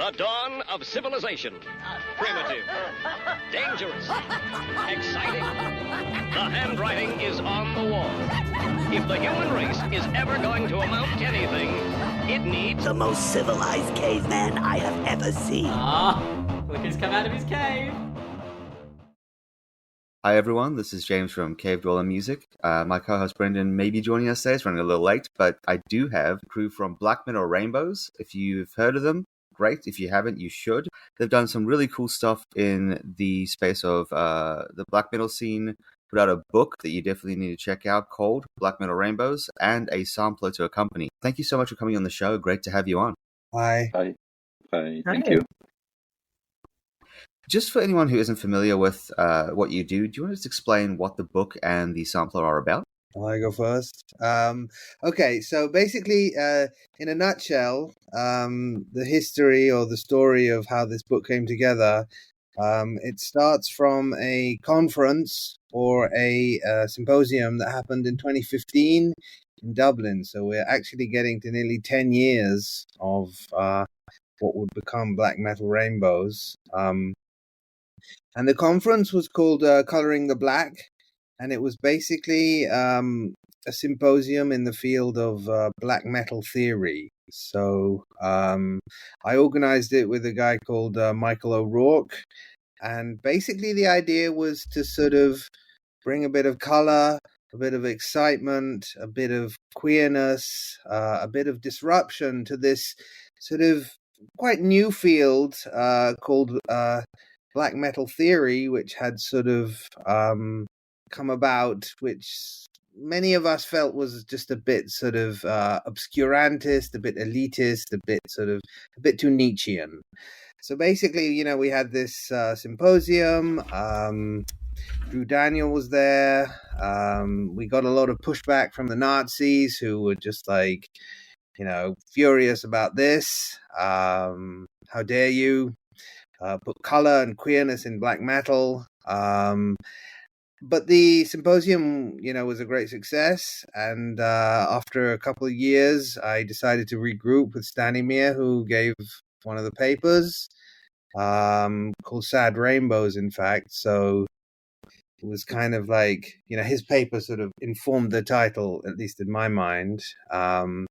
The dawn of civilization. Primitive. Dangerous. Exciting. The handwriting is on the wall. If the human race is ever going to amount to anything, it needs the most civilized caveman I have ever seen. Look who's come out of his cave. Hi everyone, this is James from Cave Dweller Music. My co-host Brendan may be joining us today. It's running a little late, but I do have a crew from Black Metal Rainbows. If you've heard of them, great. If you haven't, you should. They've done some really cool stuff in the space of the black metal scene. Put out a book that you definitely need to check out called Black Metal Rainbows and a sampler to accompany. Thank you so much for coming on the show. Great to have you on. Hi. Thank you. Just for anyone who isn't familiar with what you do you want to just explain what the book and the sampler are about? I go first. Okay, so basically, in a nutshell, the history or the story of how this book came together, it starts from a conference or a symposium that happened in 2015 in Dublin. So we're actually getting to nearly 10 years of what would become Black Metal Rainbows. And the conference was called Coloring the Black. And it was basically a symposium in the field of black metal theory. So I organized it with a guy called Michael O'Rourke. And basically the idea was to sort of bring a bit of color, a bit of excitement, a bit of queerness, a bit of disruption to this sort of quite new field called black metal theory, which had sort of come about, which many of us felt was just a bit sort of obscurantist, a bit elitist, a bit too Nietzschean. So basically, we had this symposium. Drew Daniel was there. We got a lot of pushback from the Nazis who were just like, furious about this. How dare you put color and queerness in black metal? But the symposium, was a great success. And after a couple of years, I decided to regroup with Stanimir, who gave one of the papers called Sad Rainbows, in fact. So it was kind of like, his paper sort of informed the title, at least in my mind. And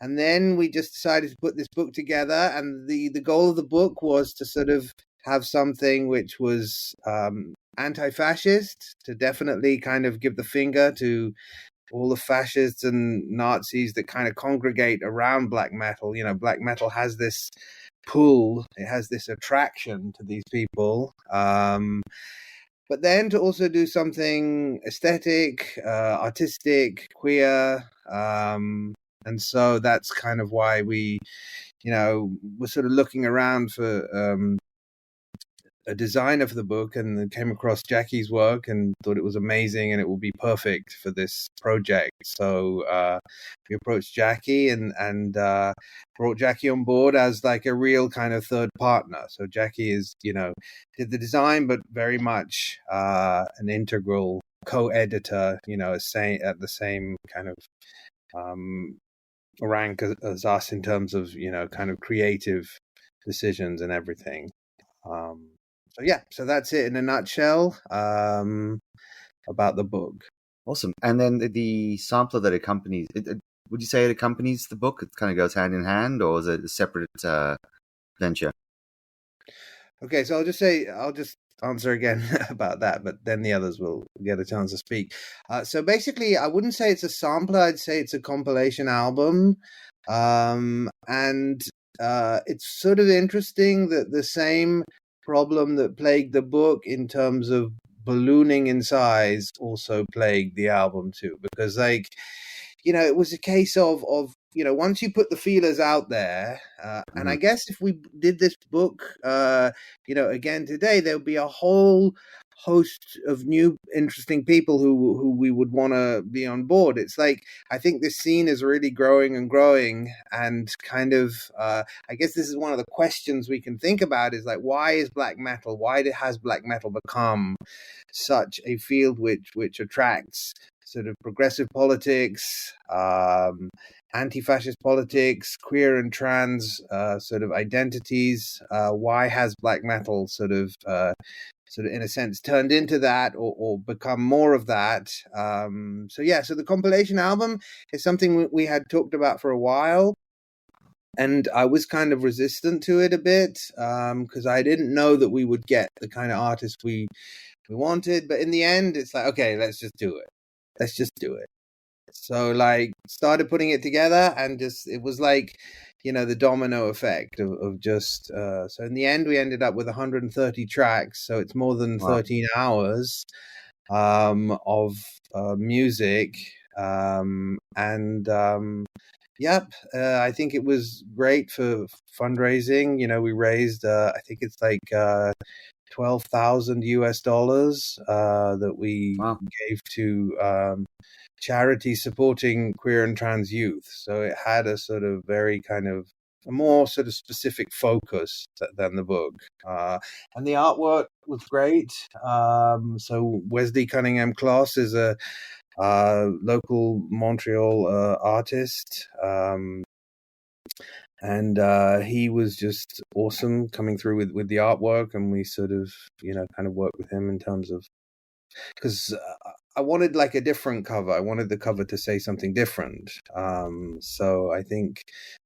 then we just decided to put this book together. And the goal of the book was to sort of have something which was anti-fascist, to definitely kind of give the finger to all the fascists and Nazis that kind of congregate around black metal. Black metal has this pull, it has this attraction to these people. But then to also do something aesthetic, artistic, queer. And so that's kind of why we, were sort of looking around for a designer for the book, and came across Jaci's work and thought it was amazing and it will be perfect for this project. So we approached Jaci and brought Jaci on board as like a real kind of third partner. So Jaci is, did the design, but very much an integral co-editor, at the same kind of rank as us in terms of, kind of creative decisions and everything. So that's it in a nutshell about the book. Awesome. And then the sampler that accompanies it, would you say it accompanies the book? It kind of goes hand in hand, or is it a separate venture? Okay, so I'll just answer again about that, but then the others will get a chance to speak. So basically, I wouldn't say it's a sampler. I'd say it's a compilation album. And it's sort of interesting that the same problem that plagued the book in terms of ballooning in size also plagued the album too, because it was a case of once you put the feelers out there, and I guess if we did this book again today, there would be a whole host of new interesting people who we would want to be on board. It's like, I think this scene is really growing and kind of I guess this is one of the questions we can think about, is like, why has black metal become such a field which attracts sort of progressive politics, anti-fascist politics, queer and trans sort of identities. Why has black metal sort of in a sense turned into that, or become more of that? So the compilation album is something we had talked about for a while, and I was kind of resistant to it a bit because I didn't know that we would get the kind of artist we wanted. But in the end, it's like, okay, let's just do it. So like started putting it together, and just it was like, the domino effect of just so in the end we ended up with 130 tracks, so it's more than 13 hours of music, I think it was great for fundraising. We raised I think it's like $12,000 that we gave to charity supporting queer and trans youth. So it had a sort of very kind of a more sort of specific focus than the book. And the artwork was great. So Wesley Cunningham Kloss is a local Montreal artist. And he was just awesome coming through with the artwork, and we sort of, kind of worked with him in terms of, because I wanted like a different cover. I wanted the cover to say something different. So I think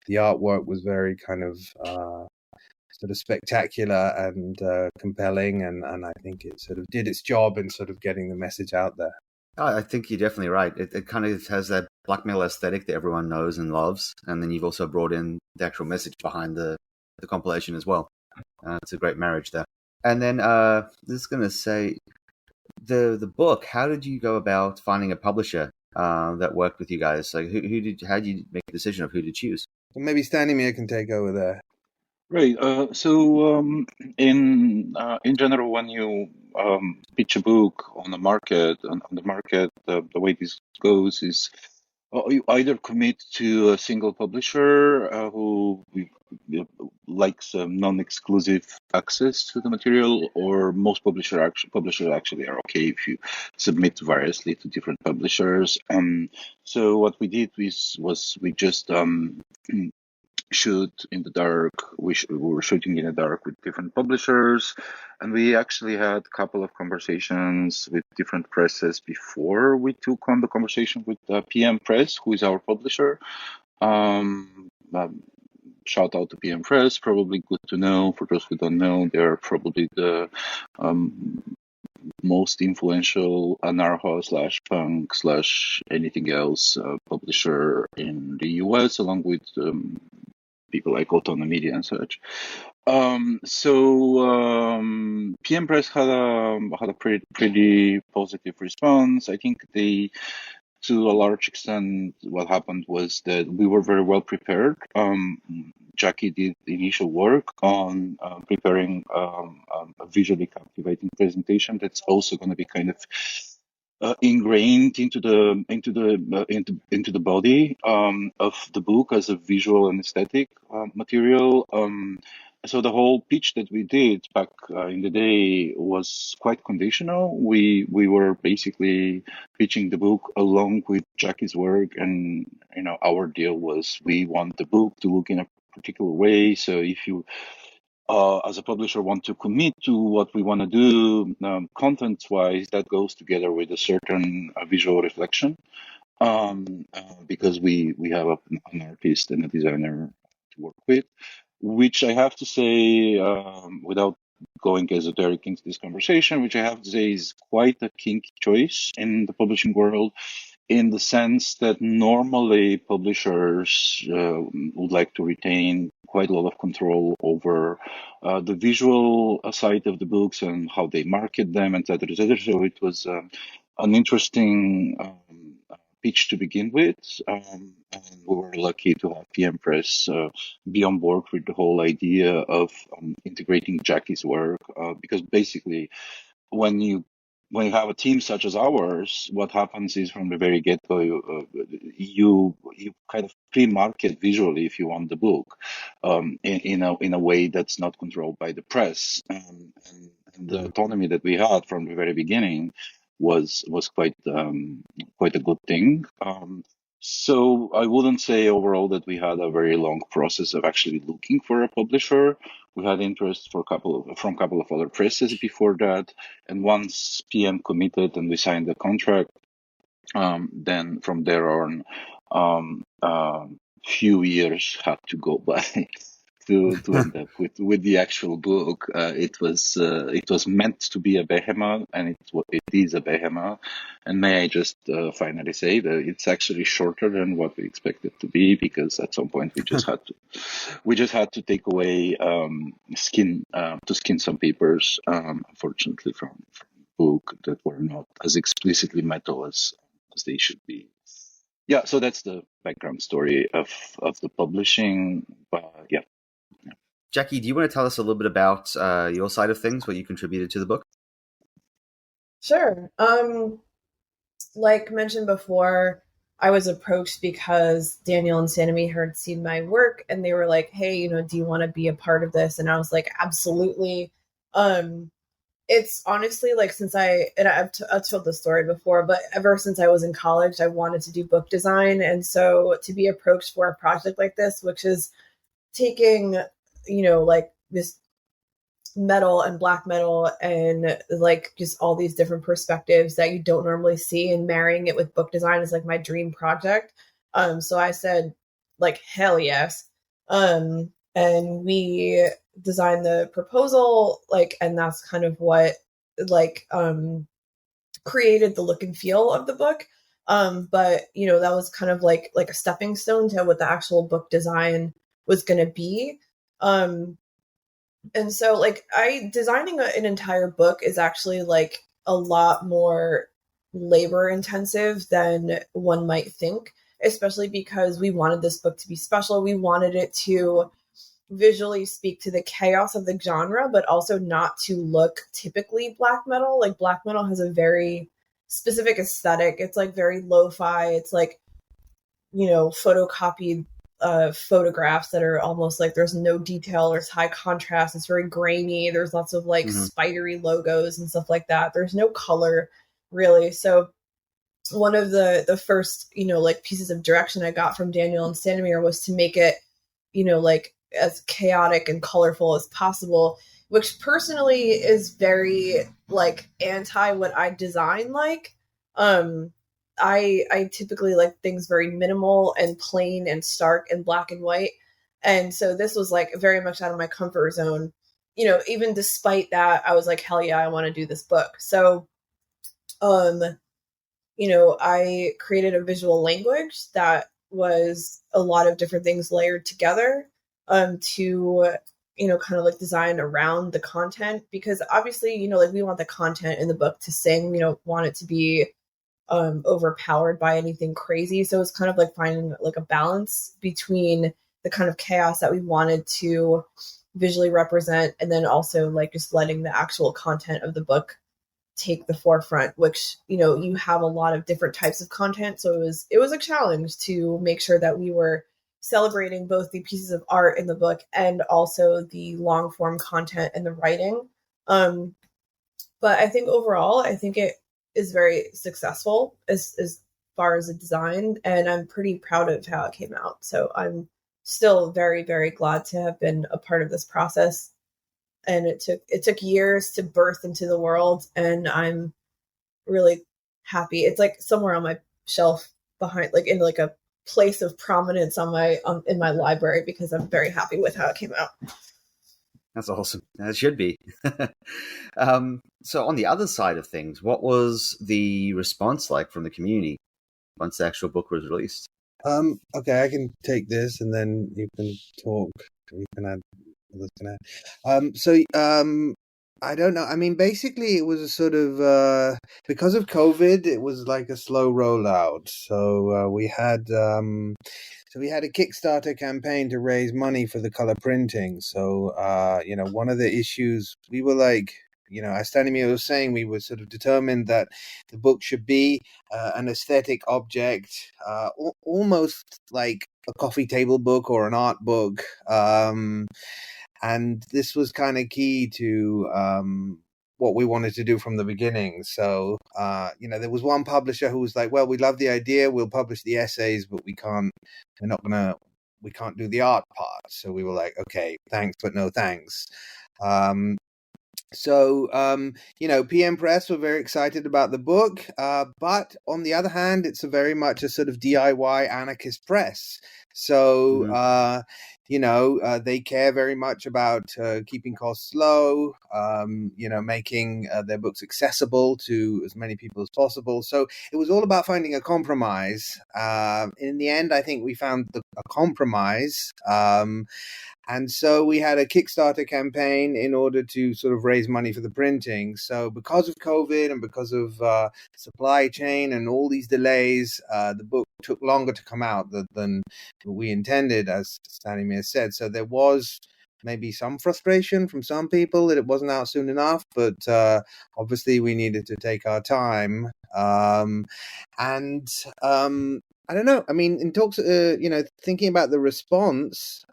the artwork was very kind of sort of spectacular and compelling, and I think it sort of did its job in sort of getting the message out there. I think you're definitely right. It kind of has that black metal aesthetic that everyone knows and loves, and then you've also brought in the actual message behind the compilation as well. It's a great marriage there. And then this is going to say, the book, how did you go about finding a publisher that worked with you guys? Like, how did you make the decision of who to choose? Well, maybe Stanimir can take over there. Right. In general, when you pitch a book on the market, the way this goes is you either commit to a single publisher who likes non-exclusive access to the material, or most publishers actually are okay if you submit variously to different publishers. So what we did was we just shoot in the dark. We were shooting in the dark with different publishers, and we actually had a couple of conversations with different presses before we took on the conversation with PM Press, who is our publisher. Shout out to PM Press, probably good to know. For those who don't know, they're probably the most influential anarcho/punk/ anything else publisher in the US, along with people like Autonomous Media and such. PM Press had a pretty positive response. I think to a large extent, what happened was that we were very well prepared. Jaci did the initial work on preparing a visually captivating presentation that's also going to be kind of ingrained into the body of the book as a visual and aesthetic material. So the whole pitch that we did back in the day was quite conditional. We were basically pitching the book along with Jaci's work, and our deal was we want the book to look in a particular way. So if you as a publisher want to commit to what we want to do content-wise, that goes together with a certain visual reflection, because we have an artist and a designer to work with, which I have to say, without going esoteric into this conversation, which I have to say is quite a kinky choice in the publishing world, in the sense that normally publishers would like to retain quite a lot of control over the visual side of the books and how they market them, etc., etc. So it was an interesting pitch to begin with, and we were lucky to have PM Press be on board with the whole idea of integrating Jaci's work, because basically when you have a team such as ours, what happens is from the very get-go, you kind of pre-market visually, if you want, the book in a way that's not controlled by the press. And the autonomy that we had from the very beginning was quite a good thing. So I wouldn't say overall that we had a very long process of actually looking for a publisher. We had interest from a couple of other presses before that, and once PM committed and we signed the contract, then from there on, few years had to go by to end up with the actual book. It was meant to be a behemoth, and it is a behemoth. And may I just finally say that it's actually shorter than what we expected to be, because at some point we just had to take away skin some papers, unfortunately from book that were not as explicitly metal as they should be. Yeah, so that's the background story of the publishing. Yeah. Jackie, do you want to tell us a little bit about your side of things, what you contributed to the book? Sure. Like mentioned before, I was approached because Daniel and Stanimir had seen my work, and they were like, "Hey, do you want to be a part of this?" And I was like, "Absolutely." It's honestly like I've told the story before, but ever since I was in college, I wanted to do book design, and so to be approached for a project like this, which is taking, like this metal and black metal and like just all these different perspectives that you don't normally see, and marrying it with book design is like my dream project. So I said like, hell yes. And we designed the proposal, like, and that's kind of what like created the look and feel of the book. But that was kind of like a stepping stone to what the actual book design was going to be. And so like designing an entire book is actually like a lot more labor intensive than one might think, especially because we wanted this book to be special. We wanted it to visually speak to the chaos of the genre, but also not to look typically black metal. Like black metal has a very specific aesthetic. It's like very lo-fi. It's like, photocopied photographs that are almost like there's no detail, there's high contrast, it's very grainy, there's lots of like spidery logos and stuff like that. There's no color really. So one of the first, like pieces of direction I got from Daniel and Stanimir was to make it, like as chaotic and colorful as possible, which personally is very like anti what I design like. I typically like things very minimal and plain and stark and black and white. And so this was like very much out of my comfort zone. Even despite that, I was like, hell yeah, I want to do this book. So, I created a visual language that was a lot of different things layered together, to, kind of like design around the content, because obviously, like we want the content in the book to sing, we don't want it to be overpowered by anything crazy. So it's kind of like finding like a balance between the kind of chaos that we wanted to visually represent, and then also like just letting the actual content of the book take the forefront, which, you have a lot of different types of content. So it was a challenge to make sure that we were celebrating both the pieces of art in the book and also the long form content and the writing. But I think overall, it is very successful as far as the design, and I'm pretty proud of how it came out. So I'm still very, very glad to have been a part of this process. And it took years to birth into the world, and I'm really happy. It's like somewhere on my shelf behind, like in like a place of prominence in my library, because I'm very happy with how it came out. That's awesome. It should be. So on the other side of things, what was the response like from the community once the actual book was released? Okay, I can take this, and then you can talk. You can add. I don't know. I mean, basically, it was a sort of because of COVID, it was like a slow rollout. So we had a Kickstarter campaign to raise money for the color printing. So one of the issues we were like, as Stanimir was saying, we were sort of determined that the book should be an aesthetic object, almost like a coffee table book or an art book. And this was kind of key to what we wanted to do from the beginning. So, there was one publisher who was like, well, we love the idea, we'll publish the essays, but we can't do the art part. So we were like, okay, thanks, but no thanks. PM Press were very excited about the book, but on the other hand, it's very much a sort of DIY anarchist press. So, they care very much about keeping costs low, making their books accessible to as many people as possible. So it was all about finding a compromise. In the end, I think we found a compromise. And so we had a Kickstarter campaign in order to sort of raise money for the printing. So because of COVID and because of supply chain and all these delays, the book took longer to come out than we intended, as Stanimir said. So there was maybe some frustration from some people that it wasn't out soon enough, but obviously we needed to take our time. I don't know. I mean, in talks, thinking about the response,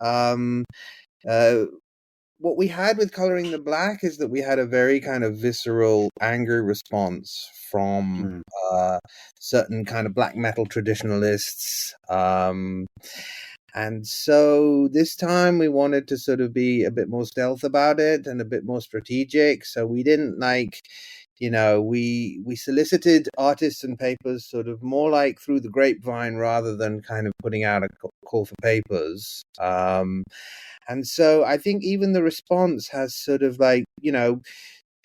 what we had with Coloring the Black is that we had a very kind of visceral, angry response from certain kind of black metal traditionalists. And so this time we wanted to sort of be a bit more stealth about it and a bit more strategic. So we didn't we solicited artists and papers sort of more like through the grapevine rather than kind of putting out a call for papers. And so I think even the response has sort of I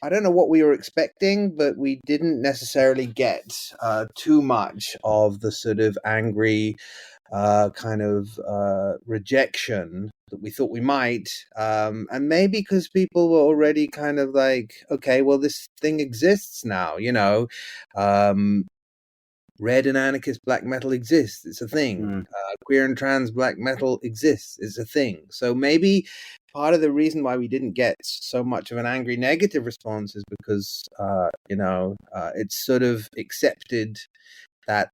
don't know what we were expecting, but we didn't necessarily get too much of the sort of angry rejection that we thought we might, and maybe because people were already kind of like, okay, well, this thing exists now, red and anarchist black metal exists, it's a thing. Queer and trans black metal exists, it's a thing. So maybe part of the reason why we didn't get so much of an angry negative response is because it's sort of accepted that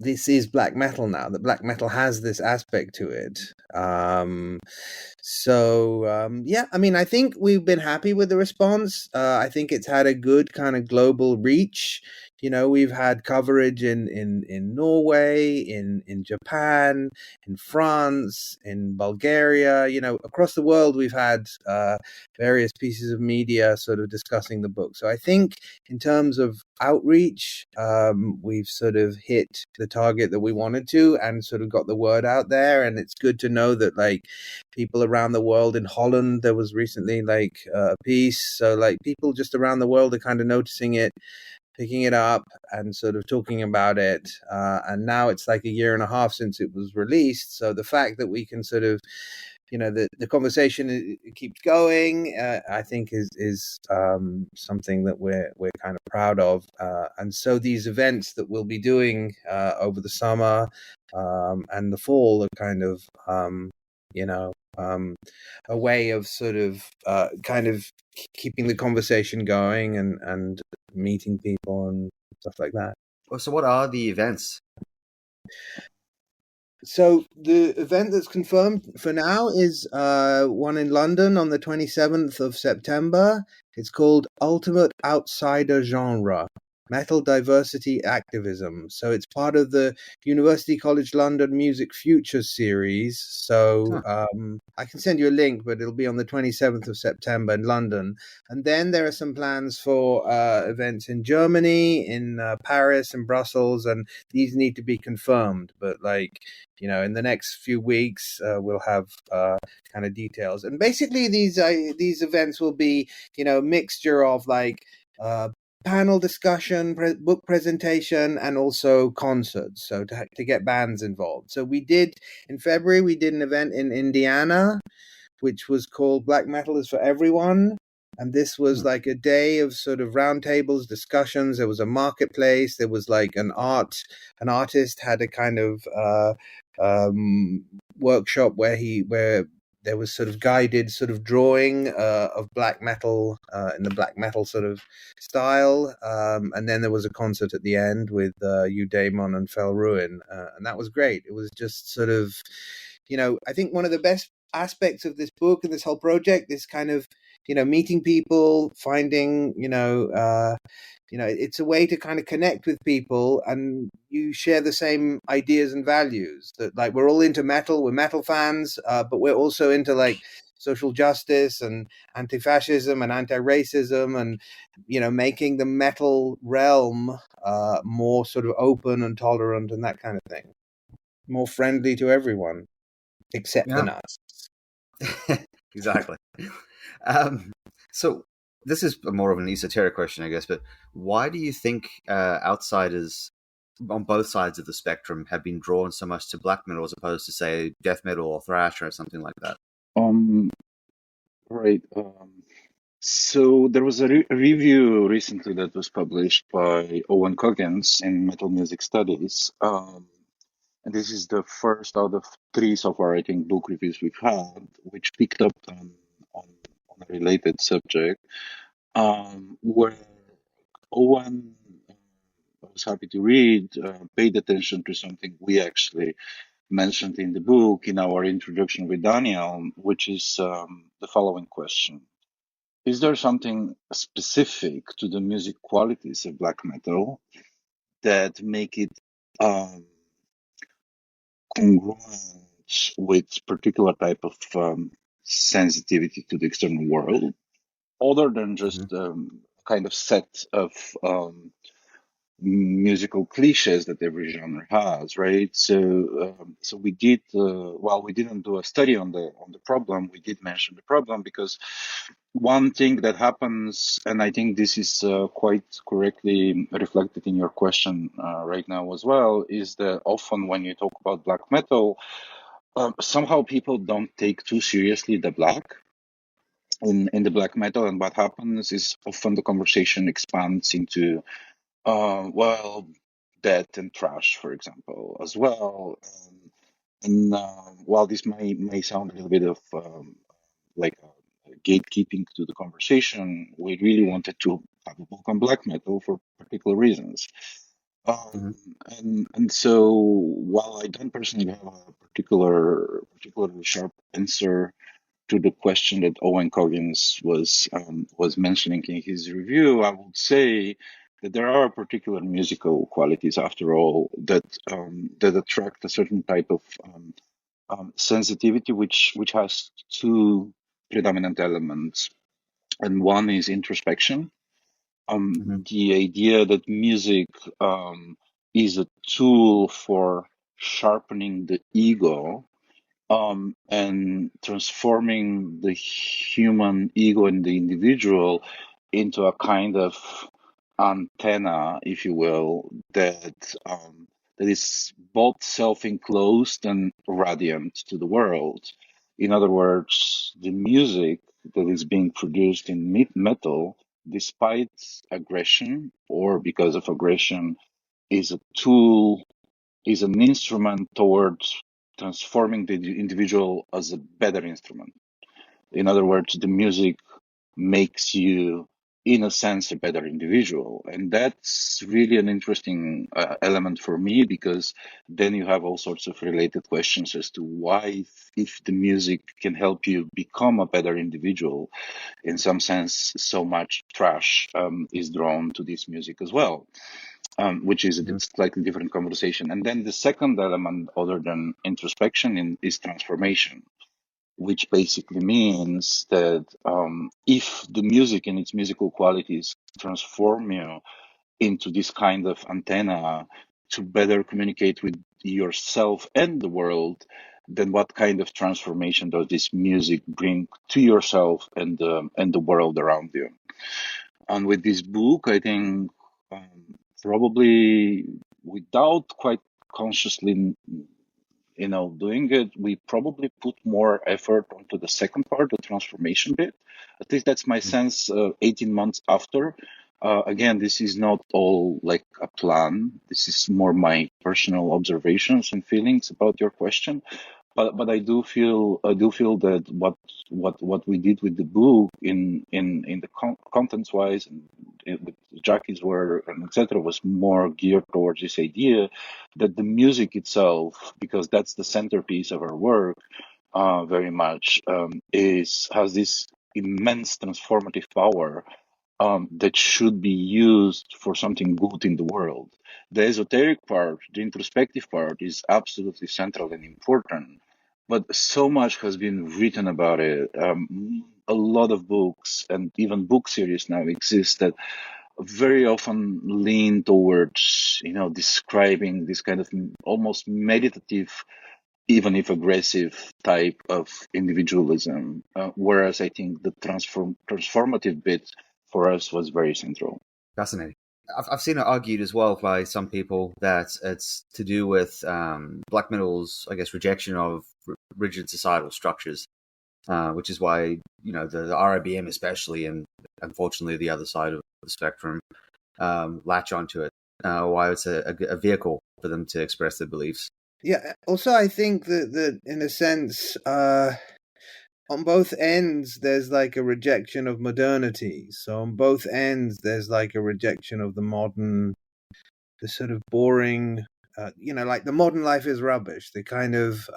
this is black metal now, that black metal has this aspect to it. I mean, I think we've been happy with the response. I think it's had a good kind of global reach. We've had coverage in Norway, in Japan, in France, in Bulgaria, across the world we've had various pieces of media sort of discussing the book. So I think in terms of outreach, we've sort of hit the target that we wanted to and sort of got the word out there. And it's good to know that people around the world, in Holland there was recently a piece, so people just around the world are kind of noticing it, picking it up and sort of talking about it. And now it's a year and a half since it was released. So the fact that we can sort of, the conversation keeps going, I think is something that we're kind of proud of. And so these events that we'll be doing over the summer and the fall are kind of, a way of sort of kind of keeping the conversation going and meeting people and stuff like that. So what are the events? So the event that's confirmed for now is one in London on the 27th of September. It's called Ultimate Outsider Genre, Metal Diversity Activism. So it's part of the University College London Music Futures series. So I can send you a link, but it'll be on the 27th of September in London. And then there are some plans for events in Germany, in Paris and Brussels, and these need to be confirmed. But in the next few weeks, we'll have kind of details. And basically these events will be, a mixture of panel discussion, book presentation, and also concerts, so to get bands involved. So in February we did an event in Indiana which was called Black Metal is for Everyone, and this was a day of sort of roundtables, discussions. There was a marketplace, there was an artist had a kind of workshop where there was sort of guided sort of drawing of black metal in the black metal sort of style. And then there was a concert at the end with Eudaimon and Fell Ruin. And that was great. It was just sort of, I think one of the best aspects of this book and this whole project is kind of, meeting people, finding, it's a way to kind of connect with people, and you share the same ideas and values. That, like, we're all into metal, we're metal fans, but we're also into like social justice and anti-fascism and anti-racism, and making the metal realm more sort of open and tolerant and that kind of thing, more friendly to everyone except the Yeah. Nazis. Exactly. Um, so this is more of an esoteric question, I guess, but why do you think outsiders on both sides of the spectrum have been drawn so much to black metal as opposed to, say, death metal or thrash or something like that? Right. So there was a review recently that was published by Owen Coggins in Metal Music Studies. And this is the first out of three so far, I think, book reviews we've had, which picked up on a related subject, where Owen, I was happy to read, paid attention to something we actually mentioned in the book in our introduction with Daniel, which is the following question. Is there something specific to the music qualities of black metal that make it congruent with particular type of sensitivity to the external world, other than just kind of set of musical cliches that every genre has, right? So we did. While we didn't do a study on the problem, we did mention the problem because one thing that happens, and I think this is quite correctly reflected in your question right now as well, is that often when you talk about black metal, somehow people don't take too seriously the black in the black metal, and what happens is often the conversation expands into well, death and trash, for example, as well. And while this may sound a little bit of like gatekeeping to the conversation, we really wanted to have a book on black metal for particular reasons. Um, and so while I don't personally have a particularly sharp answer to the question that Owen Coggins was mentioning in his review, I would say that there are particular musical qualities, after all, that attract a certain type of sensitivity, which has two predominant elements, and one is introspection. The idea that music is a tool for sharpening the ego and transforming the human ego and the individual into a kind of antenna, if you will, that is both self-enclosed and radiant to the world. In other words, the music that is being produced in metal, despite aggression or because of aggression, is a tool, is an instrument towards transforming the individual as a better instrument. In other words, the music makes you, in a sense, a better individual. And that's really an interesting element for me, because then you have all sorts of related questions as to why, if the music can help you become a better individual, in some sense, so much trash is drawn to this music as well. Which is a slightly different conversation. And then the second element, other than introspection, is transformation, which basically means that if the music and its musical qualities transform you into this kind of antenna to better communicate with yourself and the world, then what kind of transformation does this music bring to yourself and the world around you? And with this book, I think probably without quite consciously, doing it, we probably put more effort onto the second part, the transformation bit. At least that's my sense 18 months after. Again, this is not all like a plan. This is more my personal observations and feelings about your question. But I do feel that what we did with the book in the contents wise and with Jaci's work and etc. was more geared towards this idea that the music itself, because that's the centerpiece of our work, very much has this immense transformative power that should be used for something good in the world. The esoteric part, the introspective part, is absolutely central and important. But so much has been written about it. A lot of books and even book series now exist that very often lean towards, describing this kind of almost meditative, even if aggressive, type of individualism. Whereas I think the transformative bit for us was very central. Fascinating. I've seen it argued as well by some people that it's to do with black metal's, I guess, rejection of rigid societal structures, which is why the RIBM especially, and unfortunately the other side of the spectrum, latch onto it. Why it's a vehicle for them to express their beliefs. Yeah. Also, I think that in a sense, on both ends, there's like a rejection of modernity. So on both ends, there's like a rejection of the sort of boring, like the modern life is rubbish. The kind of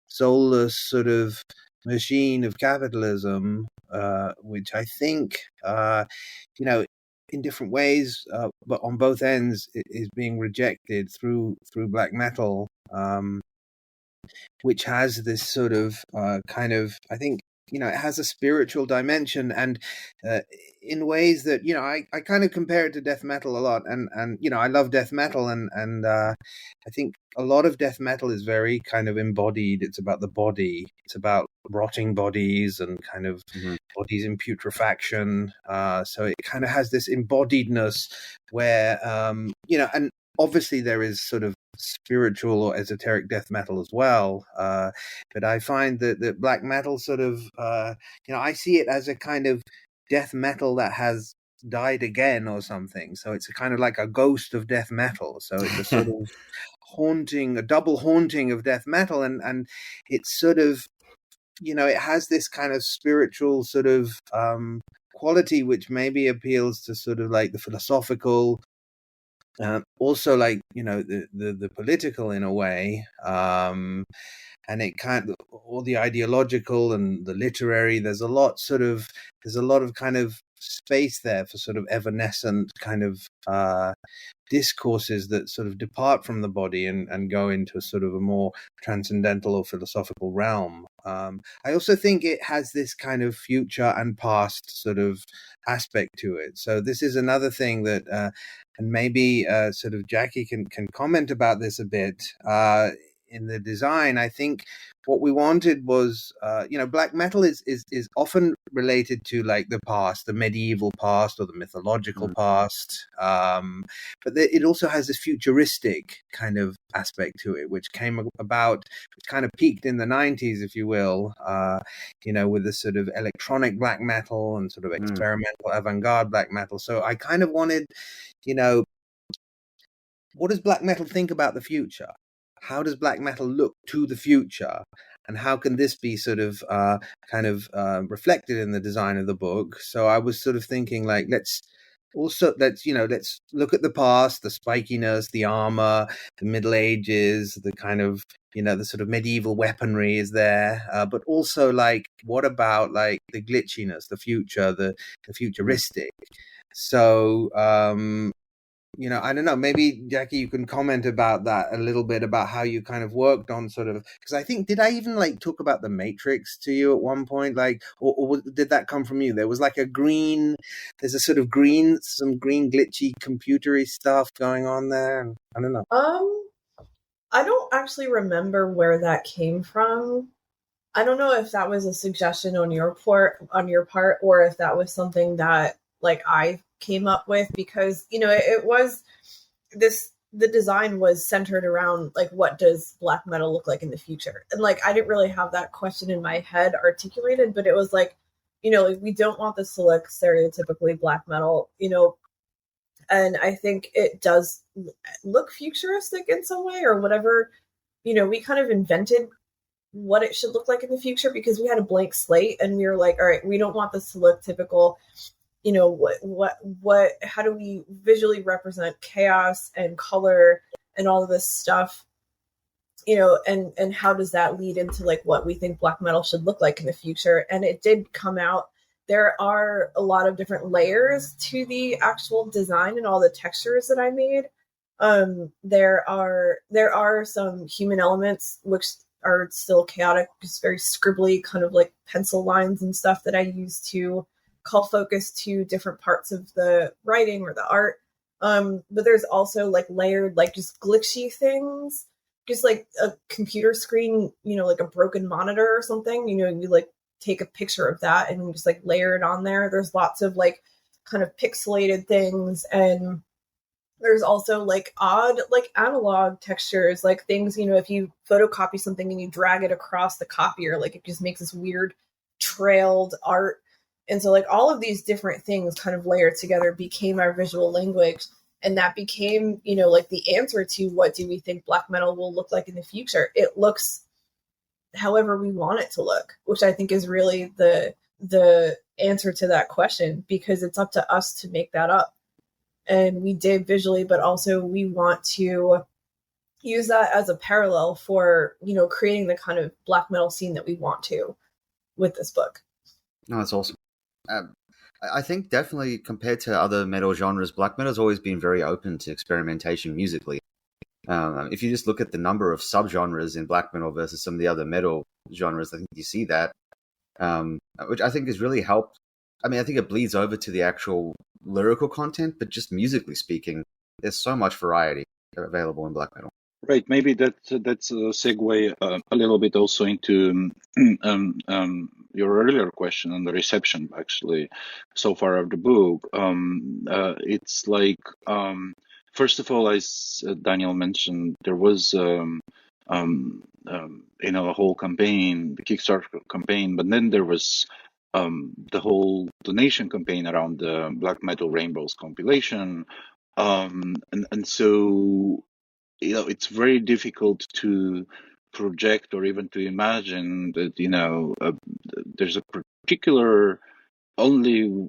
soulless sort of machine of capitalism, which I think, in different ways, but on both ends, is being rejected through black metal. Which has this sort of I think, it has a spiritual dimension, and in ways that, I kind of compare it to death metal a lot, and I love death metal, and I think a lot of death metal is very kind of embodied. It's about the body. It's about rotting bodies and kind of bodies in putrefaction. So it kind of has this embodiedness where, and obviously there is sort of spiritual or esoteric death metal as well, but I find that black metal sort of, I see it as a kind of death metal that has died again or something. So it's a kind of like a ghost of death metal. So it's a sort of a double haunting of death metal, and it's sort of, it has this kind of spiritual sort of quality which maybe appeals to sort of like the philosophical, also like the political in a way, and it kind of all the ideological and the literary. There's a lot of kind of space there for sort of evanescent kind of discourses that sort of depart from the body and go into a sort of a more transcendental or philosophical realm. I also think it has this kind of future and past sort of aspect to it. So this is another thing that, and maybe sort of Jaci can comment about this a bit. In the design, I think what we wanted was, black metal is often related to like the past, the medieval past or the mythological past, but it also has this futuristic kind of aspect to it, which came about, which kind of peaked in the 90s, if you will, with the sort of electronic black metal and sort of experimental avant-garde black metal. So I kind of wanted, what does black metal think about the future? How does black metal look to the future? And how can this be sort of reflected in the design of the book? So I was sort of thinking like, let's look at the past, the spikiness, the armor, the Middle Ages, the kind of, the sort of medieval weaponry is there. But also like, what about like the glitchiness, the future, the futuristic? So, I don't know, maybe Jaci, you can comment about that a little bit, about how you kind of worked on sort of, because I think, did I even like talk about the Matrix to you at one point? Like, or did that come from you? There was like there's a sort of some green glitchy computery stuff going on there. And I don't know. I don't actually remember where that came from. I don't know if that was a suggestion on your part, or if that was something that like I came up with, because it was the design was centered around like, what does black metal look like in the future, and like I didn't really have that question in my head articulated, but it was like, like, we don't want this to look stereotypically black metal, and I think it does look futuristic in some way or whatever. We kind of invented what it should look like in the future because we had a blank slate, and we were like, all right, we don't want this to look typical. How do we visually represent chaos and color and all of this stuff? and how does that lead into like what we think black metal should look like in the future. And it did come out. There are a lot of different layers to the actual design and all the textures that I made. There are some human elements which are still chaotic, just very scribbly, kind of like pencil lines and stuff that I use to call focus to different parts of the writing or the art. But there's also like layered, like just glitchy things, just like a computer screen, like a broken monitor or something. You like take a picture of that and just like layer it on there. There's lots of like kind of pixelated things, and there's also like odd like analog textures, like things, if you photocopy something and you drag it across the copier, like it just makes this weird trailed art. And so like all of these different things kind of layered together became our visual language. And that became, like the answer to what do we think black metal will look like in the future. It looks however we want it to look, which I think is really the answer to that question, because it's up to us to make that up. And we did visually, but also we want to use that as a parallel for, creating the kind of black metal scene that we want to with this book. No, that's awesome. I think definitely compared to other metal genres, black metal has always been very open to experimentation musically. If you just look at the number of subgenres in black metal versus some of the other metal genres, I think you see that, which I think has really helped. I mean, I think it bleeds over to the actual lyrical content, but just musically speaking, there's so much variety available in black metal. Right. Maybe that's a segue a little bit also into your earlier question on the reception, actually, so far of the book. It's like, first of all, as Daniel mentioned, there was a whole campaign, the Kickstarter campaign, but then there was the whole donation campaign around the Black Metal Rainbows compilation, and so it's very difficult to project or even to imagine that there's a particular only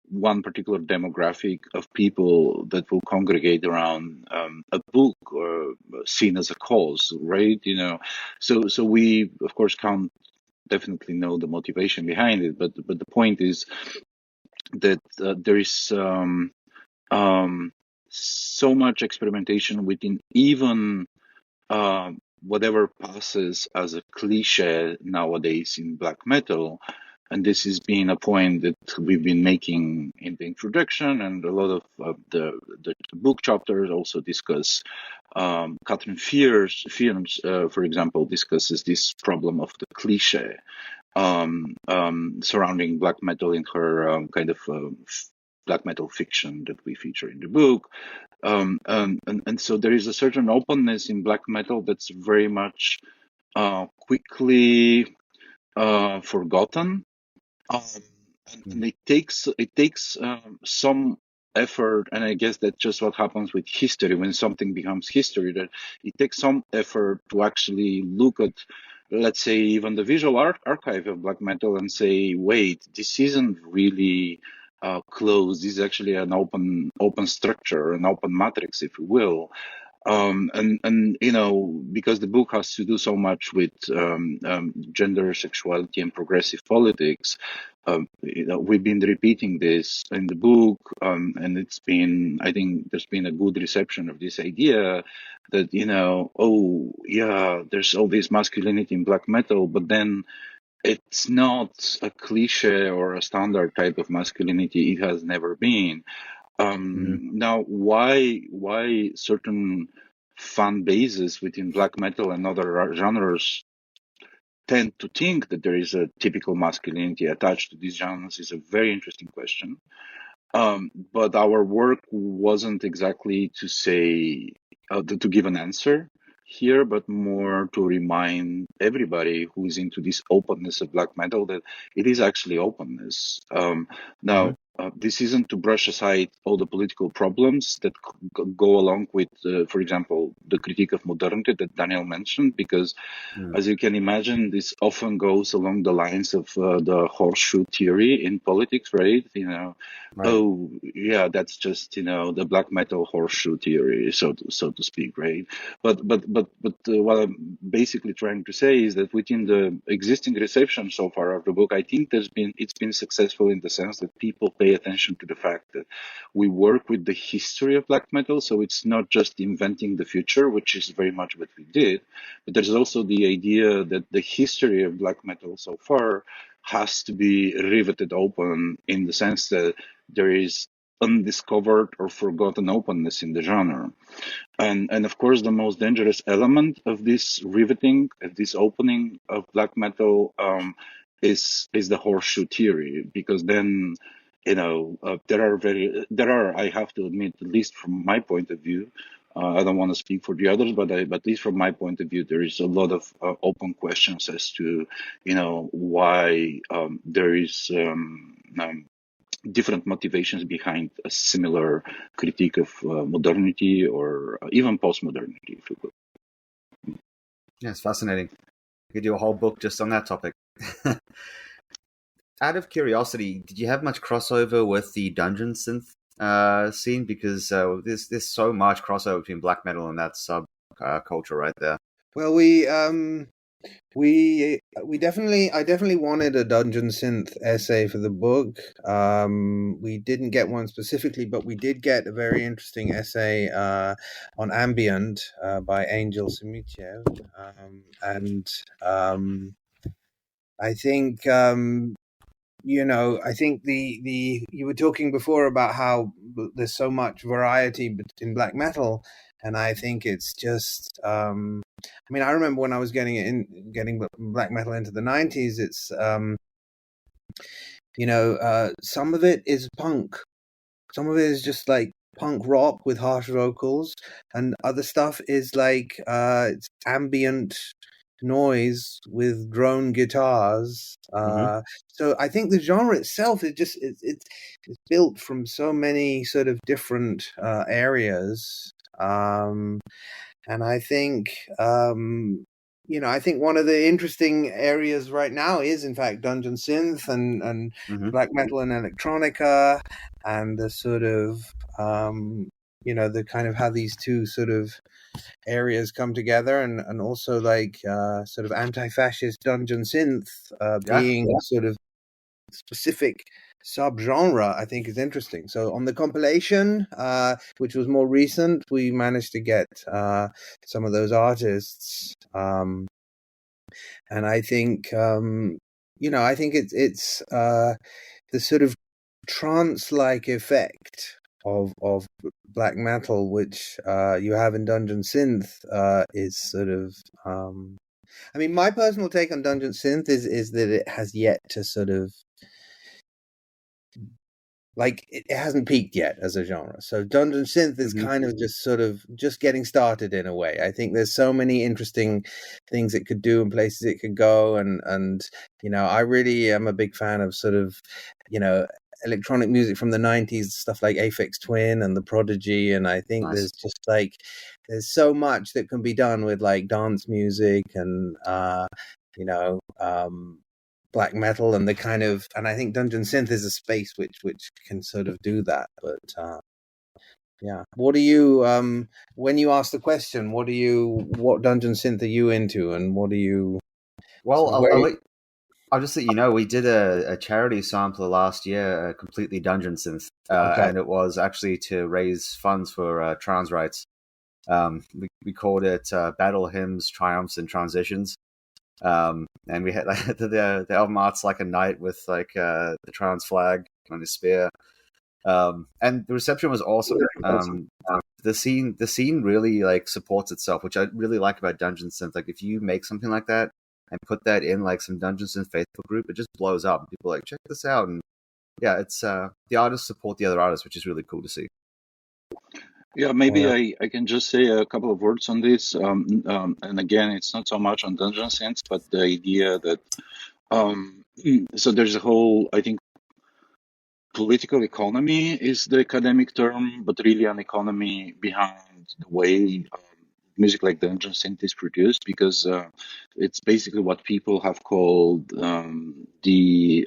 one particular demographic of people that will congregate around a book or seen as a cause, right? So we of course can't definitely know the motivation behind it, but the point is that there is so much experimentation within even whatever passes as a cliche nowadays in black metal. And this has been a point that we've been making in the introduction, and a lot of the book chapters also discuss. Catherine Fears, for example, discusses this problem of the cliche surrounding black metal in her kind of black metal fiction that we feature in the book. And so there is a certain openness in black metal that's very much quickly forgotten. And it takes some effort, and I guess that's just what happens with history when something becomes history, that it takes some effort to actually look at, let's say, even the visual archive of black metal and say, wait, this isn't really closed. This is actually an open structure, an open matrix, if you will. And because the book has to do so much with gender, sexuality, and progressive politics, we've been repeating this in the book, and I think there's been a good reception of this idea that there's all this masculinity in black metal, but then it's not a cliche or a standard type of masculinity. It has never been. Now, why certain fan bases within black metal and other genres tend to think that there is a typical masculinity attached to these genres is a very interesting question. But our work wasn't exactly to say to give an answer here, but more to remind everybody who is into this openness of black metal that it is actually openness. Now, this isn't to brush aside all the political problems that go along with, for example, the critique of modernity that Daniel mentioned, because as you can imagine, this often goes along the lines of the horseshoe theory in politics, right? Right. Oh, yeah, that's just, the black metal horseshoe theory, so to speak, right? But what I'm basically trying to say is that within the existing reception so far of the book, I think it's been successful in the sense that people pay attention to the fact that we work with the history of black metal, so it's not just inventing the future, which is very much what we did, but there's also the idea that the history of black metal so far has to be riveted open in the sense that there is undiscovered or forgotten openness in the genre. And of course, the most dangerous element of this riveting, of this opening of black metal, is the horseshoe theory, because then, there are, I have to admit, at least from my point of view, I don't want to speak for the others, but at least from my point of view, there is a lot of open questions as to, why there is different motivations behind a similar critique of modernity or even postmodernity, if you will. Yeah, it's fascinating. You could do a whole book just on that topic. Out of curiosity, did you have much crossover with the dungeon synth scene? Because there's so much crossover between black metal and that sub culture right there. Well, I definitely wanted a dungeon synth essay for the book. We didn't get one specifically, but we did get a very interesting essay on ambient by Angel Simityev, and I think I think the you were talking before about how there's so much variety in black metal, and I think it's just I remember when I was getting black metal into the 90s, it's some of it is punk, some of it is just like punk rock with harsh vocals, and other stuff is like it's ambient noise with drone guitars. So I think the genre itself is just it's built from so many sort of different areas, and I think I think one of the interesting areas right now is in fact dungeon synth and black metal and electronica, and the sort of the kind of how these two sort of areas come together, and also like sort of anti-fascist dungeon synth being a sort of specific subgenre, I think is interesting. So on the compilation, which was more recent, we managed to get some of those artists, and I think I think it's the sort of trance-like effect of black metal, which you have in dungeon synth, is sort of my personal take on dungeon synth is that it has yet to sort of like it hasn't peaked yet as a genre. So dungeon synth is kind of just sort of just getting started in a way. I think there's so many interesting things it could do and places it could go, and I really am a big fan of sort of electronic music from the 90s, stuff like Aphex Twin and The Prodigy, and I think there's just like there's so much that can be done with like dance music and black metal and the kind of, and I think dungeon synth is a space which can sort of do that. But what do you when you ask the question, what dungeon synth are you into, and what do you? Well, I'll just let you know, we did a charity sample last year, completely dungeon synth, and it was actually to raise funds for trans rights. We called it Battle Hymns, Triumphs, and Transitions. And we had like the album art's like a knight with like the trans flag on his spear, and the reception was awesome. The scene really like supports itself, which I really like about dungeon synth. Like if you make something like that and put that in like some dungeon synth Facebook group, it just blows up. People are like, check this out, and yeah, it's the artists support the other artists, which is really cool to see. Yeah, maybe I can just say a couple of words on this. And again, it's not so much on dungeon synth, but the idea that so there's a whole, I think, political economy is the academic term, but really an economy behind the way music like Dungeon Synth is produced, because it's basically what people have called the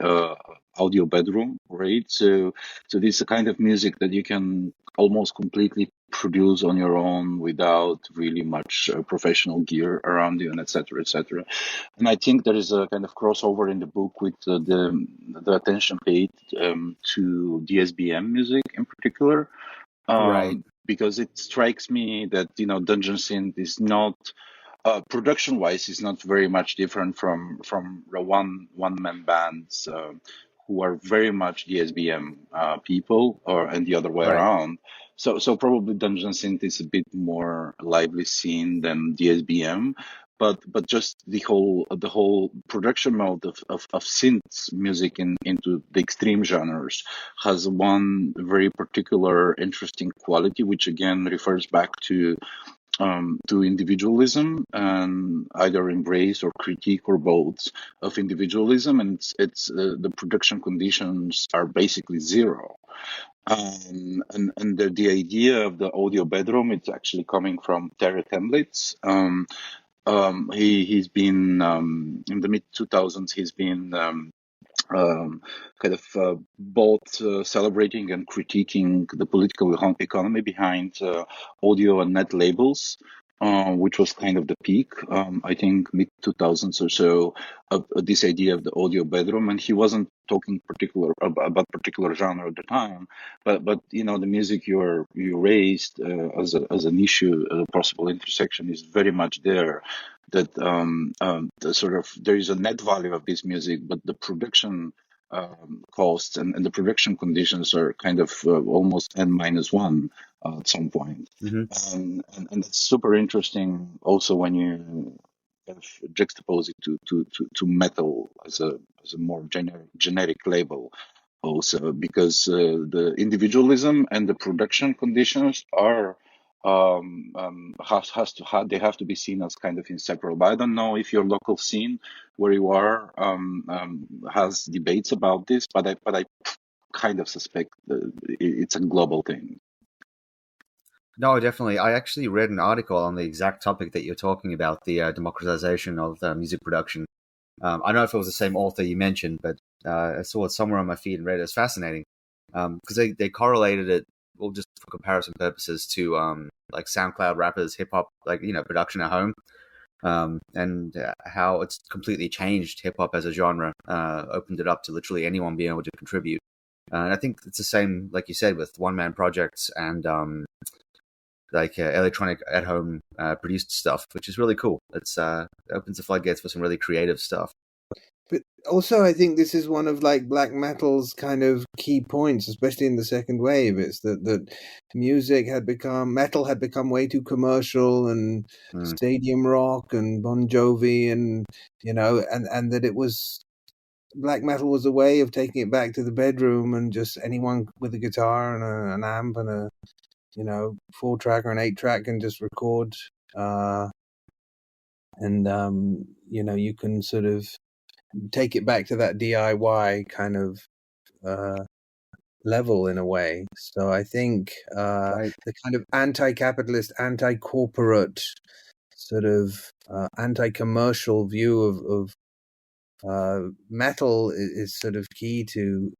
audio bedroom, right? So this is a kind of music that you can almost completely produce on your own without really much professional gear around you, and etc., etc. And I think there is a kind of crossover in the book with the attention paid to DSBM music in particular, Right. because it strikes me that Dungeon Synth is not production wise is not very much different from the one man bands who are very much DSBM people, or and the other way Right. around. So probably Dungeon Synth is a bit more lively scene than DSBM, but just the whole production mode of synth music into the extreme genres has one very particular interesting quality, which again refers back to individualism, and either embrace or critique or both of individualism, and it's the production conditions are basically zero. And the idea of the audio bedroom, it's actually coming from Terry Templates. He's been in the mid 2000s. He's been kind of both celebrating and critiquing the political economy behind audio and net labels, which was kind of the peak, I think, mid 2000s or so, of this idea of the audio bedroom. And he wasn't talking about particular genre at the time, but the music you raised as an issue, a possible intersection, is very much there. That the sort of there is a net value of this music, but the production costs and the production conditions are kind of almost n-1 at some point. Hmm. And that's super interesting also when you kind of juxtapose it to metal as a more generic label also, because the individualism and the production conditions are they have to be seen as kind of inseparable. I don't know if your local scene where you are has debates about this, but I kind of suspect it's a global thing. No, definitely. I actually read an article on the exact topic that you're talking about, the democratization of music production. I don't know if it was the same author you mentioned, but I saw it somewhere on my feed and read it. It's fascinating because they correlated it, well, just for comparison purposes, to like SoundCloud rappers, hip hop, like production at home, and how it's completely changed hip hop as a genre, opened it up to literally anyone being able to contribute. And I think it's the same, like you said, with one man projects and like electronic at home produced stuff, which is really cool. It's opens the floodgates for some really creative stuff. But also, I think this is one of like black metal's kind of key points, especially in the second wave. It's that metal had become way too commercial and stadium rock and Bon Jovi, and and that it was black metal was a way of taking it back to the bedroom, and just anyone with a guitar and an amp and a 4-track or an 8-track can just record, and you can sort of take it back to that DIY kind of level in a way. So I think Right. the kind of anti-capitalist, anti-corporate, sort of anti-commercial view of metal is sort of key to.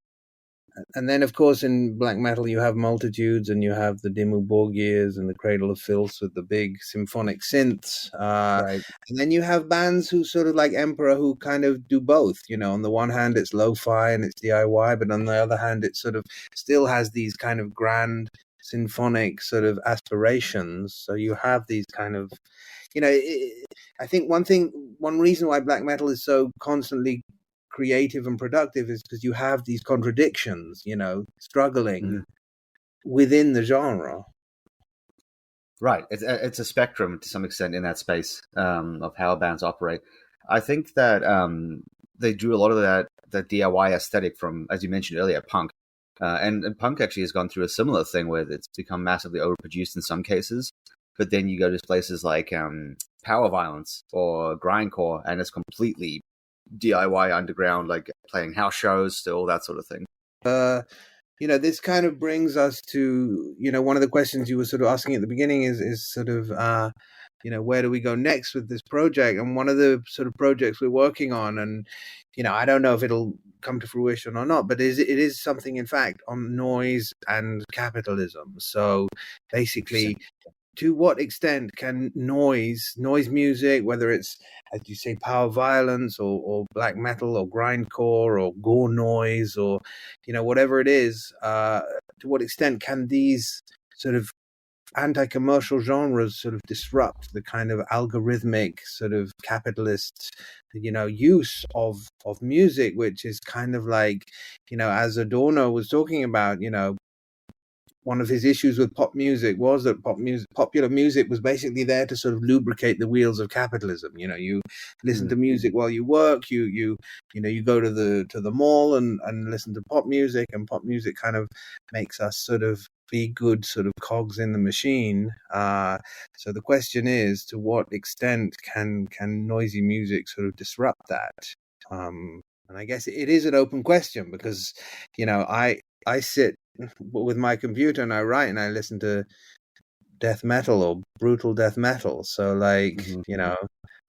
And then, of course, in black metal, you have Multitudes, and you have the Dimmu Borgirs and the Cradle of Filth with the big symphonic synths. Right. And then you have bands who sort of like Emperor, who kind of do both. On the one hand, it's lo-fi and it's DIY, but on the other hand, it sort of still has these kind of grand symphonic sort of aspirations. So you have these kind of, I think one reason why black metal is so constantly creative and productive is because you have these contradictions, struggling within the genre. Right. It's a spectrum to some extent in that space of how bands operate. I think that they drew a lot of that DIY aesthetic from, as you mentioned earlier, punk. And punk actually has gone through a similar thing where it's become massively overproduced in some cases. But then you go to places like power violence or grindcore, and it's completely DIY underground, like playing house shows, still that sort of thing. this kind of brings us to, one of the questions you were sort of asking at the beginning is sort of, where do we go next with this project? And one of the sort of projects we're working on, and, I don't know if it'll come to fruition or not, but it is something, in fact, on noise and capitalism. So basically, to what extent can noise music, whether it's, as you say, power violence or black metal or grindcore or gore noise or, whatever it is, to what extent can these sort of anti-commercial genres sort of disrupt the kind of algorithmic sort of capitalist, use of music, which is kind of like, as Adorno was talking about, one of his issues with pop music was that popular music was basically there to sort of lubricate the wheels of capitalism. You listen to music while you work. You go to the mall and listen to pop music, and pop music kind of makes us sort of be good sort of cogs in the machine. So the question is, to what extent can noisy music sort of disrupt that? And I guess it is an open question because, I sit with my computer and I write and I listen to death metal or brutal death metal. So like,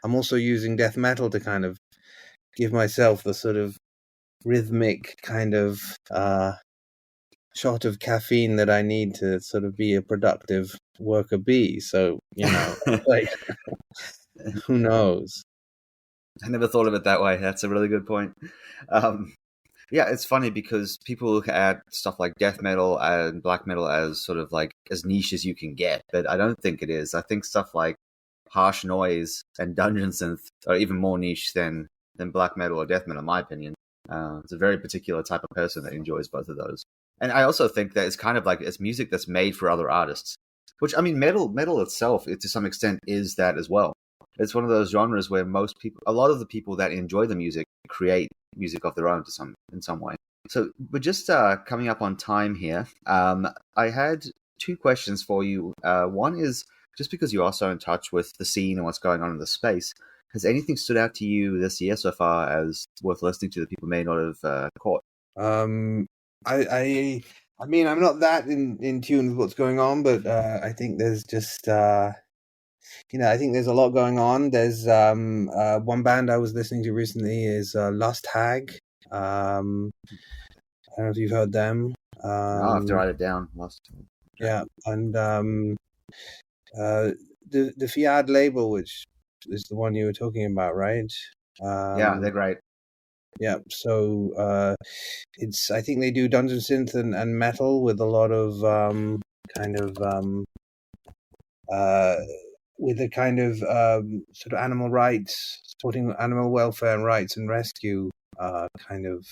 I'm also using death metal to kind of give myself the sort of rhythmic kind of shot of caffeine that I need to sort of be a productive worker bee. So, like, who knows? I never thought of it that way. That's a really good point. Yeah, it's funny because people look at stuff like death metal and black metal as sort of like as niche as you can get, but I don't think it is. I think stuff like harsh noise and dungeon synth are even more niche than black metal or death metal, in my opinion. It's a very particular type of person that enjoys both of those. And I also think that it's kind of like it's music that's made for other artists, which, I mean, metal itself, it, to some extent, is that as well. It's one of those genres where a lot of the people that enjoy the music create music of their own in some way. So we're just coming up on time here. I had two questions for you. One is, just because you are so in touch with the scene and what's going on in the space, has anything stood out to you this year so far as worth listening to that people may not have caught? I mean, I'm not that in tune with what's going on, but I think there's just I think there's a lot going on. There's one band I was listening to recently is Lust Hag. I don't know if you've heard them. I'll have to write it down. Yeah, and the Fiat label, which is the one you were talking about, right? Yeah, they're great. Yeah, so I think they do dungeon synth and metal with a lot of with a kind of sort of animal rights, supporting animal welfare and rights and rescue kind of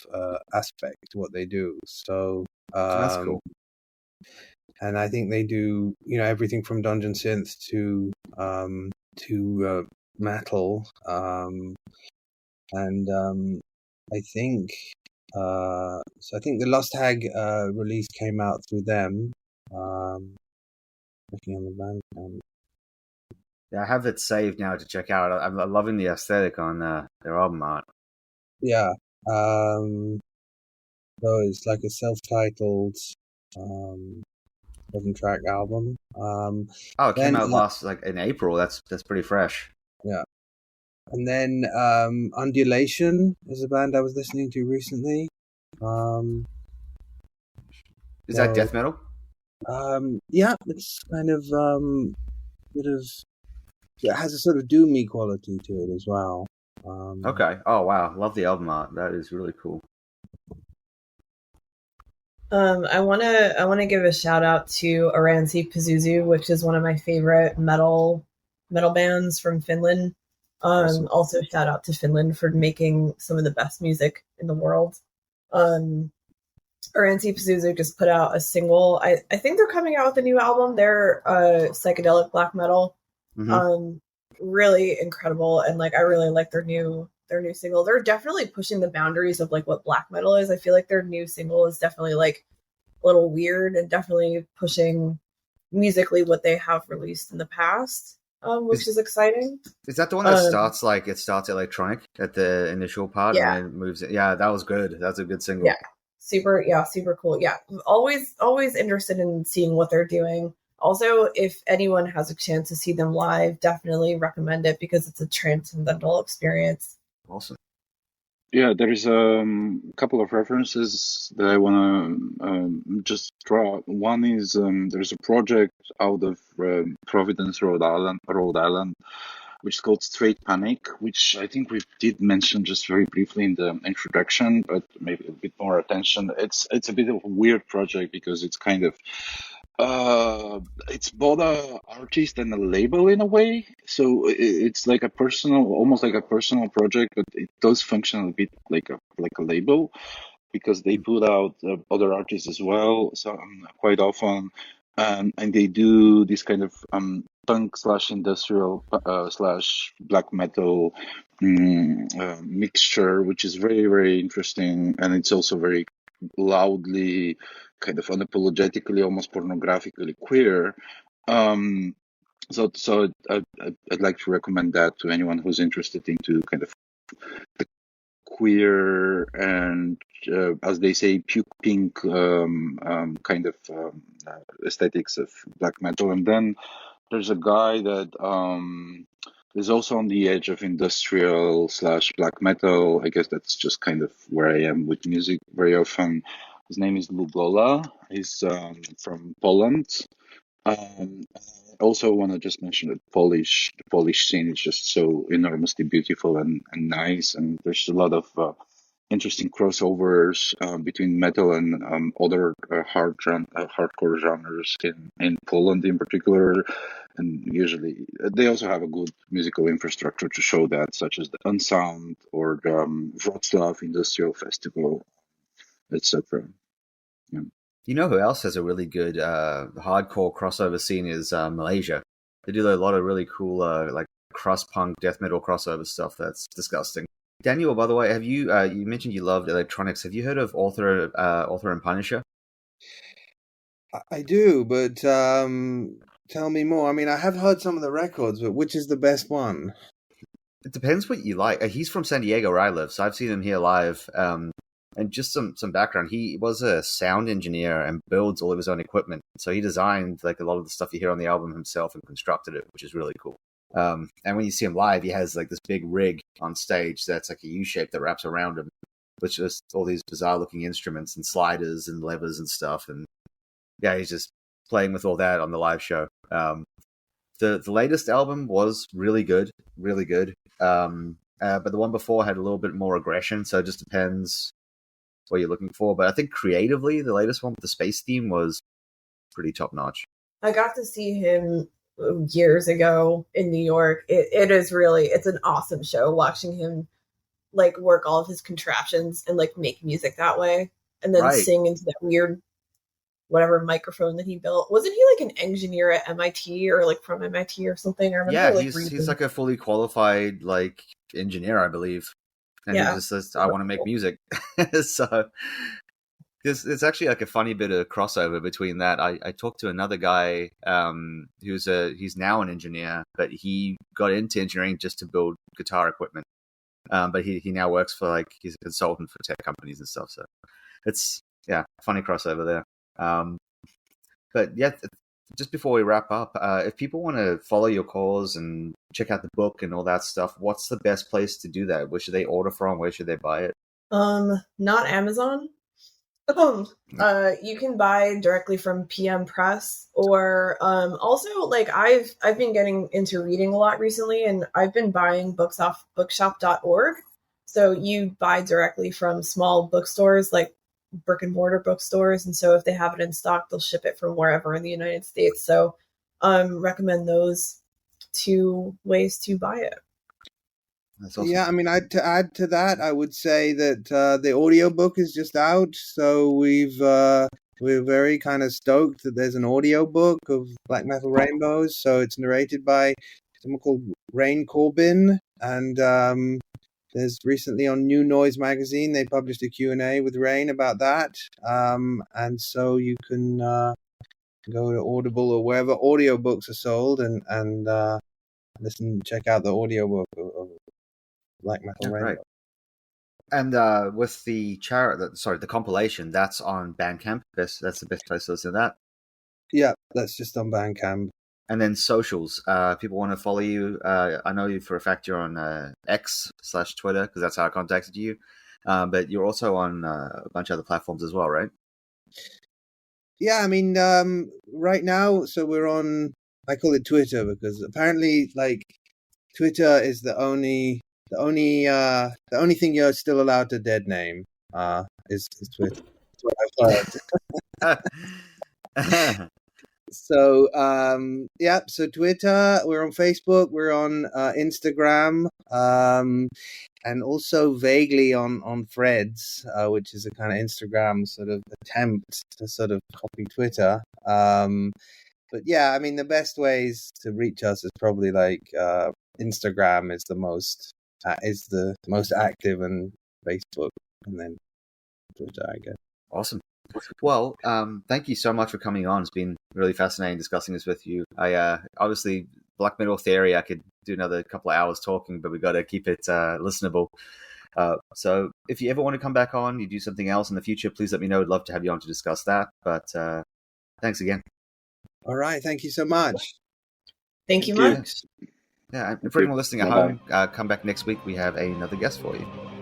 aspect to what they do. So That's cool. And I think they do, everything from dungeon synth to metal, and I think so. I think the Lust Hag release came out through them. Looking on the band. Yeah, I have it saved now to check out. I'm loving the aesthetic on their album art. Yeah. So it's like a self-titled 7-track album. It came out in April. That's pretty fresh. Yeah. And then Undulation is a band I was listening to recently. Is that death metal? Yeah, it's kind of it has a sort of doomy quality to it as well. Okay. Oh wow, love the album art. That is really cool. I wanna give a shout out to Oranssi Pazuzu, which is one of my favorite metal bands from Finland. Awesome. Also shout out to Finland for making some of the best music in the world. Oranssi Pazuzu just put out a single. I think they're coming out with a new album. They're psychedelic black metal. Mm-hmm. Really incredible, and I really like their new single. They're definitely pushing the boundaries of what black metal is. I feel like their new single is definitely a little weird and definitely pushing musically what they have released in the past, which is exciting. Is that the one that starts electronic at the initial part and then moves it? Yeah, that was good. That's a good single. Yeah. super cool. Yeah, always interested in seeing what they're doing. Also, if anyone has a chance to see them live, definitely recommend it because it's a transcendental experience. Awesome. Yeah, there is a couple of references that I want to just draw. One is there's a project out of Providence, Rhode Island, which is called Straight Panic, which I think we did mention just very briefly in the introduction, but maybe a bit more attention. It's a bit of a weird project because it's kind of it's both a artist and a label in a way. So it's like a personal, almost like a personal project, but it does function a bit like a label because they put out other artists as well. So quite often, and they do this kind of punk slash industrial slash black metal mixture, which is very very interesting, and it's also very loudly, kind of unapologetically, almost pornographically queer. So I'd like to recommend that to anyone who's interested into kind of the queer and, as they say, puke pink kind of aesthetics of black metal. And then there's a guy that is also on the edge of industrial slash black metal. I guess that's just kind of where I am with music very often. His name is Lugola. He's from Poland. I also want to just mention that the Polish scene is just so enormously beautiful and nice, and there's a lot of interesting crossovers between metal and other hardcore genres in Poland in particular. And usually they also have a good musical infrastructure to show that, such as the Unsound or the Wrocław Industrial Festival, etc. Yeah. You know who else has a really good hardcore crossover scene is Malaysia. They do a lot of really cool like crust punk death metal crossover stuff that's disgusting. Daniel, by the way, have you you mentioned you loved electronics? Have you heard of Author and Punisher? I do, but tell me more. I mean, I have heard some of the records, but which is the best one? It depends what you like. He's from San Diego, where I live, so I've seen him here live. And just some background, he was a sound engineer and builds all of his own equipment. So he designed like a lot of the stuff you hear on the album himself and constructed it, which is really cool. And when you see him live, he has like this big rig on stage that's like a U-shape that wraps around him, which is all these bizarre looking instruments and sliders and levers and stuff. And yeah, he's just playing with all that on the live show. The latest album was really good, really good. But the one before had a little bit more aggression, so it just depends what you're looking for. But I think creatively, the latest one with the space theme was pretty top notch. I got to see him years ago in New York. It's an awesome show watching him like work all of his contraptions and like make music that way and then sing into that weird whatever microphone that he built. Wasn't he like an engineer at MIT or like from MIT or something? I remember, he's like a fully qualified like engineer, I believe. And he just says, I want to make music. So it's actually like a funny bit of crossover between that. I talked to another guy he's now an engineer, but he got into engineering just to build guitar equipment. But he now works for like, he's a consultant for tech companies and stuff. So it's, funny crossover there. But yeah, just before we wrap up, if people want to follow your cause and check out the book and all that stuff, what's the best place to do that? Where should they order from? Where should they buy it? Not Amazon. You can buy directly from PM Press, or also like I've been getting into reading a lot recently, and I've been buying books off bookshop.org. So you buy directly from small bookstores like brick and mortar bookstores, and so if they have it in stock, they'll ship it from wherever in the United States. So recommend those two ways to buy it. Awesome. Yeah, I mean, to add to that, I would say that the audiobook is just out, so we're very kind of stoked that there's an audiobook of Black Metal Rainbows. So it's narrated by someone called Rain Corbin, and there's recently on New Noise magazine, they published a Q&A with Rain about that. And so you can go to Audible or wherever audiobooks are sold and check out the audiobook of Black Metal Rainbow. Right. And with the the compilation, that's on Bandcamp. That's the best place to listen to that. Yeah, that's just on Bandcamp. And then socials. People want to follow you. I know you for a fact you're on X/Twitter because that's how I contacted you. But you're also on a bunch of other platforms as well, right? Yeah, I mean, right now, so we're on. I call it Twitter because apparently, like, Twitter is the only thing you're still allowed to dead name. Is Twitter. That's what I've heard. So so Twitter, we're on Facebook, we're on Instagram, and also vaguely on Threads, which is a kind of Instagram sort of attempt to sort of copy Twitter. But yeah, I mean, the best ways to reach us is probably like Instagram is the most active, and Facebook, and then Twitter, I guess. Awesome. Well, thank you so much for coming on. It's been really fascinating discussing this with you. I obviously black metal theory, I could do another couple of hours talking, but we got to keep it listenable. So if you ever want to come back on, you do something else in the future, please let me know. I'd love to have you on to discuss that. But thanks again. All right, thank you so much. Thank you, Max. Yeah, and for anyone listening at home, come back next week. We have another guest for you.